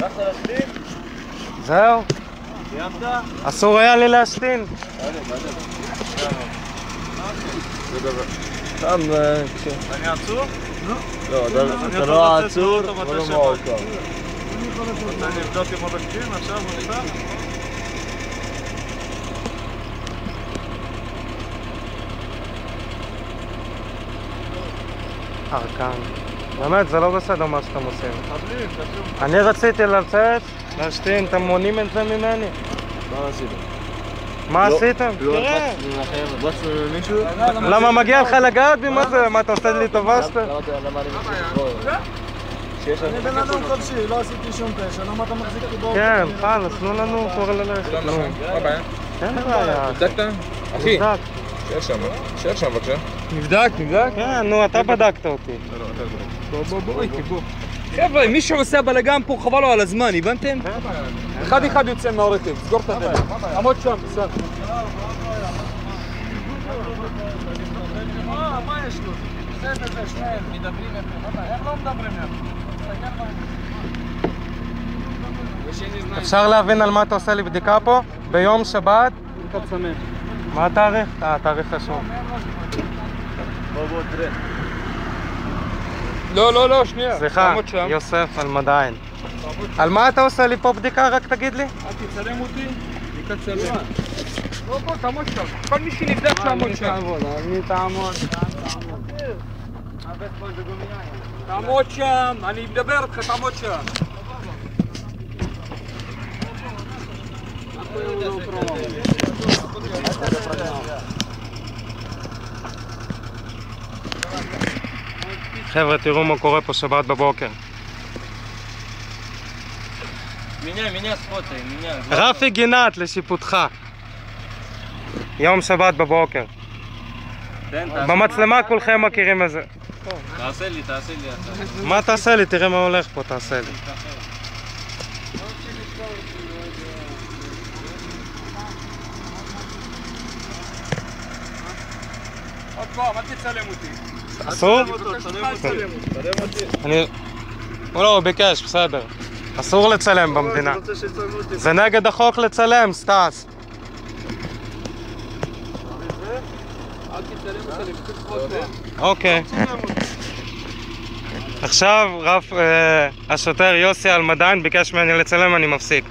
הלכת להשתין? זהו. סיימת? אסור היה לי להשתין. סתם, אני עצור? לא, אתה לא עצור, אבל לא מעוקר. אני אבדוק אם הוא בשתין עכשיו, הוא נפתח? ארכן. באמת, זה לא בסדר מה שאתם עושים. אני רציתי לצאת, להשתין, אתם מונעים את זה ממני. מה עשיתם? מה עשיתם? תראה! הרבצנו למישהו? למה מגיע לך לגעת בי? מה זה? מה אתה עושה לי טובה שאתה? למה אני מחזיק? אני בן אדם חופשי, לא עשיתי שום פשע, למה אתה מחזיק אותי באופן? כן, חלאס, תנו לנו כבר ללכת. מה הבעיה? אין בעיה. נבדקת? אחי, שב שם בבקשה. נבדק? כן, נו, אתה בדקת אותי. בוא. חבר'ה, מי שעושה בלגן פה חבל לו על הזמן, הבנתם? אחד יוצא מהרכב, סגור את הדלת. עמוד שם, בסדר. מה יש לו? זה וזה, שניהם מדברים יפה. הם לא מדברים יפה. אפשר להבין על מה אתה עושה לי בדיקה פה? ביום שבת? בדיקת סמים. מה התאריך? התאריך חשוב. בוא, תראה. לא, שנייה. סליחה, יוסף אלמדיין. על מה אתה עושה לי פה בדיקה? רק תגיד לי. תצלם אותי, בדיקת סמים. בוא, תעמוד שם. כל מי שנבדק תעמוד שם. אני תעמוד. תעמוד שם, אני מדבר איתך, תעמוד שם. חבר'ה, תראו מה קורה פה שבת בבוקר. רפי גינת לשיפוטך. יום שבת בבוקר. במצלמה כולכם מכירים את זה. תעשה לי. מה תעשה לי? תראה מה הולך פה, תעשה לי. עוד פעם, אל תצלם אותי. אסור? לא, ביקש, בסדר. אסור לצלם במדינה. זה נגד החוק לצלם, סטאס. אוקיי. עכשיו השוטר יוסי אלמדיין ביקש ממני לצלם, אני מפסיק.